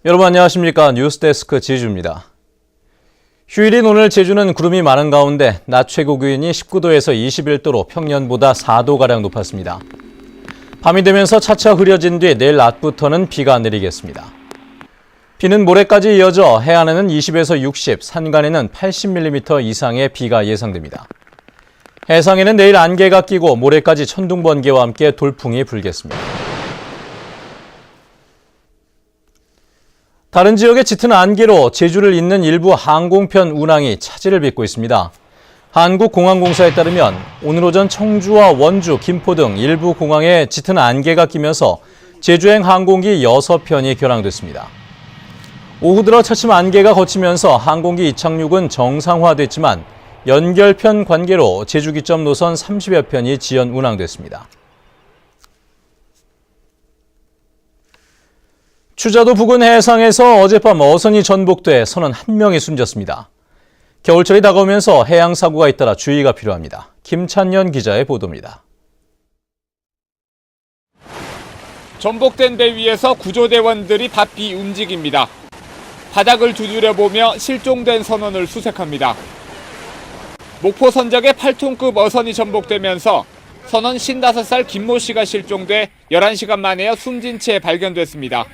여러분 안녕하십니까? 뉴스데스크 지주입니다. 휴일인 오늘 제주는 구름이 많은 가운데 낮 최고 기온이 19도에서 21도로 평년보다 4도가량 높았습니다. 밤이 되면서 차차 흐려진 뒤 내일 낮부터는 비가 내리겠습니다. 비는 모레까지 이어져 해안에는 20에서 60, 산간에는 80mm 이상의 비가 예상됩니다. 해상에는 내일 안개가 끼고 모레까지 천둥 번개와 함께 돌풍이 불겠습니다. 다른 지역의 짙은 안개로 제주를 잇는 일부 항공편 운항이 차질을 빚고 있습니다. 한국공항공사에 따르면 오늘 오전 청주와 원주, 김포 등 일부 공항에 짙은 안개가 끼면서 제주행 항공기 6편이 결항됐습니다. 오후 들어 차츰 안개가 걷히면서 항공기 이착륙은 정상화됐지만 연결편 관계로 제주 기점 노선 30여 편이 지연 운항됐습니다. 추자도 부근 해상에서 어젯밤 어선이 전복돼 선원 1명이 숨졌습니다. 겨울철이 다가오면서 해양 사고가 잇따라 주의가 필요합니다. 김찬년 기자의 보도입니다. 전복된 배 위에서 구조대원들이 바삐 움직입니다. 바닥을 두드려보며 실종된 선원을 수색합니다. 목포 선적에 8톤급 어선이 전복되면서 선원 55살 김모 씨가 실종돼 11시간 만에야 숨진 채 발견됐습니다.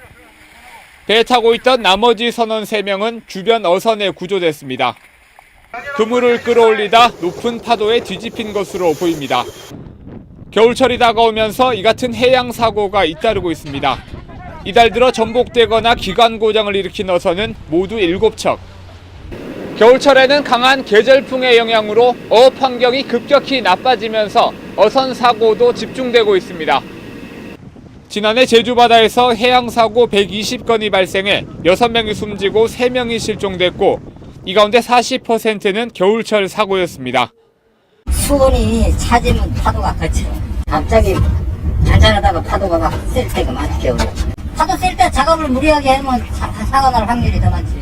배에 타고 있던 나머지 선원 3명은 주변 어선에 구조됐습니다. 그물을 끌어올리다 높은 파도에 뒤집힌 것으로 보입니다. 겨울철이 다가오면서 이 같은 해양 사고가 잇따르고 있습니다. 이달 들어 전복되거나 기관 고장을 일으킨 어선은 모두 7척. 겨울철에는 강한 계절풍의 영향으로 어업 환경이 급격히 나빠지면서 어선 사고도 집중되고 있습니다. 지난해 제주 바다에서 해양 사고 120건이 발생해 6명이 숨지고 3명이 실종됐고 이 가운데 40%는 겨울철 사고였습니다. 수온이 차지면 파도가 거쳐. 갑자기 잔잔하다가 파도가 막 셀 때가 많이 겨울에. 파도 셀 때 작업을 무리하게 하면 사고 날 확률이 더 많지.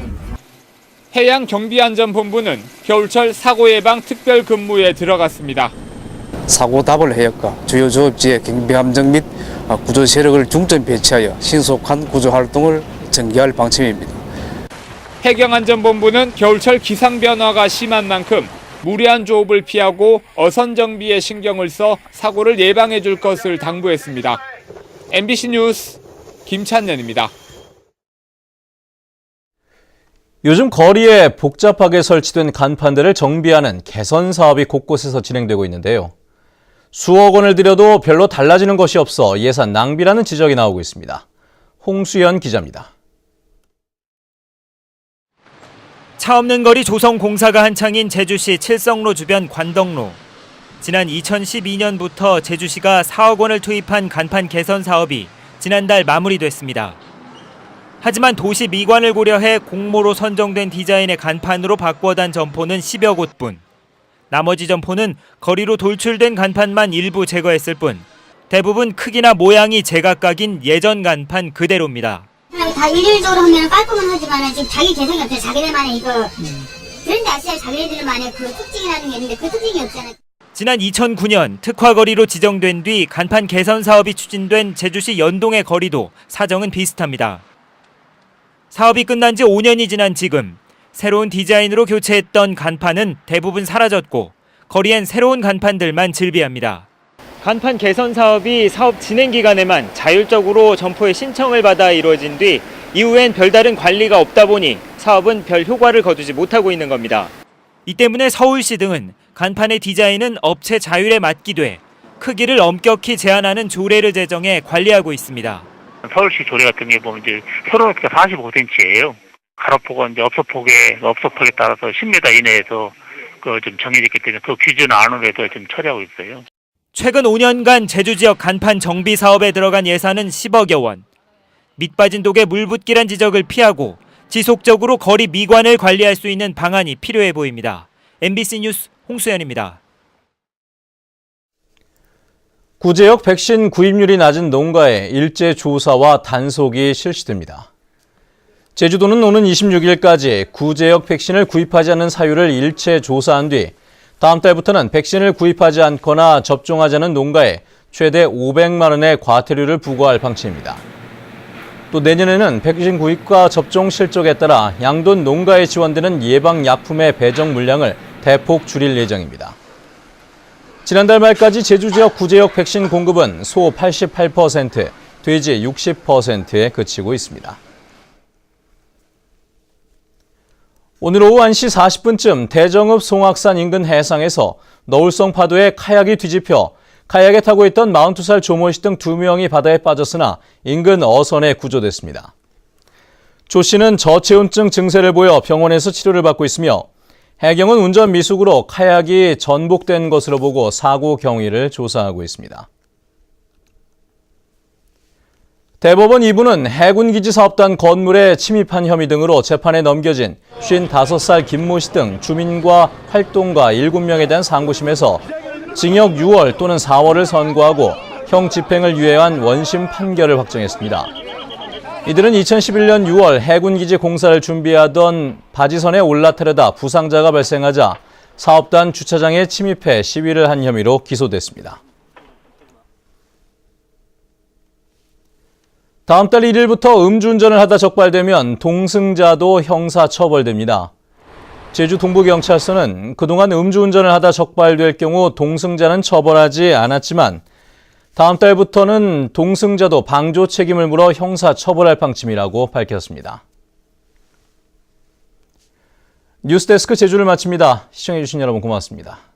해양경비안전본부는 겨울철 사고 예방 특별 근무에 들어갔습니다. 사고 다발 해역과 주요 조업지에 경비함정 및 구조 세력을 중점 배치하여 신속한 구조 활동을 전개할 방침입니다. 해경안전본부는 겨울철 기상 변화가 심한 만큼 무리한 조업을 피하고 어선 정비에 신경을 써 사고를 예방해 줄 것을 당부했습니다. MBC 뉴스 김찬년입니다. 요즘 거리에 복잡하게 설치된 간판들을 정비하는 개선 사업이 곳곳에서 진행되고 있는데요. 수억 원을 들여도 별로 달라지는 것이 없어 예산 낭비라는 지적이 나오고 있습니다. 홍수연 기자입니다. 차 없는 거리 조성 공사가 한창인 제주시 칠성로 주변 관덕로. 지난 2012년부터 제주시가 4억 원을 투입한 간판 개선 사업이 지난달 마무리됐습니다. 하지만 도시 미관을 고려해 공모로 선정된 디자인의 간판으로 바꿔단 점포는 10여 곳뿐. 나머지 점포는 거리로 돌출된 간판만 일부 제거했을 뿐 대부분 크기나 모양이 제각각인 예전 간판 그대로입니다. 다 일일적으로 하면 깔끔은 하지만 지금 자기 개성이 없어요. 자기네만의 이거 그런데 아시아 자기네들만의 그 특징이라는 게 있는데 그 특징이 없잖아요. 지난 2009년 특화거리로 지정된 뒤 간판 개선 사업이 추진된 제주시 연동의 거리도 사정은 비슷합니다. 사업이 끝난 지 5년이 지난 지금 새로운 디자인으로 교체했던 간판은 대부분 사라졌고 거리엔 새로운 간판들만 즐비합니다. 간판 개선 사업이 사업 진행 기간에만 자율적으로 점포의 신청을 받아 이루어진 뒤 이후엔 별다른 관리가 없다 보니 사업은 별 효과를 거두지 못하고 있는 겁니다. 이 때문에 서울시 등은 간판의 디자인은 업체 자율에 맡기되 크기를 엄격히 제한하는 조례를 제정해 관리하고 있습니다. 서울시 조례 같은 게 보면 이제 세로높이가 45cm예요. 가로폭은 이제 업소폭에 따라서 10m 이내에서 좀 정해졌기 때문에 그 기준 안으로 좀 처리하고 있어요. 최근 5년간 제주 지역 간판 정비 사업에 들어간 예산은 10억여 원. 밑빠진 독에 물 붓기란 지적을 피하고 지속적으로 거리 미관을 관리할 수 있는 방안이 필요해 보입니다. MBC 뉴스 홍수연입니다. 구제역 백신 구입률이 낮은 농가에 일제 조사와 단속이 실시됩니다. 제주도는 오는 26일까지 구제역 백신을 구입하지 않는 사유를 일체 조사한 뒤 다음 달부터는 백신을 구입하지 않거나 접종하지 않은 농가에 최대 500만 원의 과태료를 부과할 방침입니다. 또 내년에는 백신 구입과 접종 실적에 따라 양돈 농가에 지원되는 예방약품의 배정 물량을 대폭 줄일 예정입니다. 지난달 말까지 제주 지역 구제역 백신 공급은 소 88%, 돼지 60%에 그치고 있습니다. 오늘 오후 1시 40분쯤 대정읍 송악산 인근 해상에서 너울성 파도에 카약이 뒤집혀 카약에 타고 있던 42살 조모 씨 등 2명이 바다에 빠졌으나 인근 어선에 구조됐습니다. 조 씨는 저체온증 증세를 보여 병원에서 치료를 받고 있으며 해경은 운전 미숙으로 카약이 전복된 것으로 보고 사고 경위를 조사하고 있습니다. 대법원 2부는 해군기지 사업단 건물에 침입한 혐의 등으로 재판에 넘겨진 55살 김모 씨 등 주민과 활동가 7명에 대한 상고심에서 징역 6월 또는 4월을 선고하고 형 집행을 유예한 원심 판결을 확정했습니다. 이들은 2011년 6월 해군기지 공사를 준비하던 바지선에 올라타려다 부상자가 발생하자 사업단 주차장에 침입해 시위를 한 혐의로 기소됐습니다. 다음 달 1일부터 음주운전을 하다 적발되면 동승자도 형사처벌됩니다. 제주 동부경찰서는 그동안 음주운전을 하다 적발될 경우 동승자는 처벌하지 않았지만 다음 달부터는 동승자도 방조 책임을 물어 형사처벌할 방침이라고 밝혔습니다. 뉴스데스크 제주를 마칩니다. 시청해주신 여러분 고맙습니다.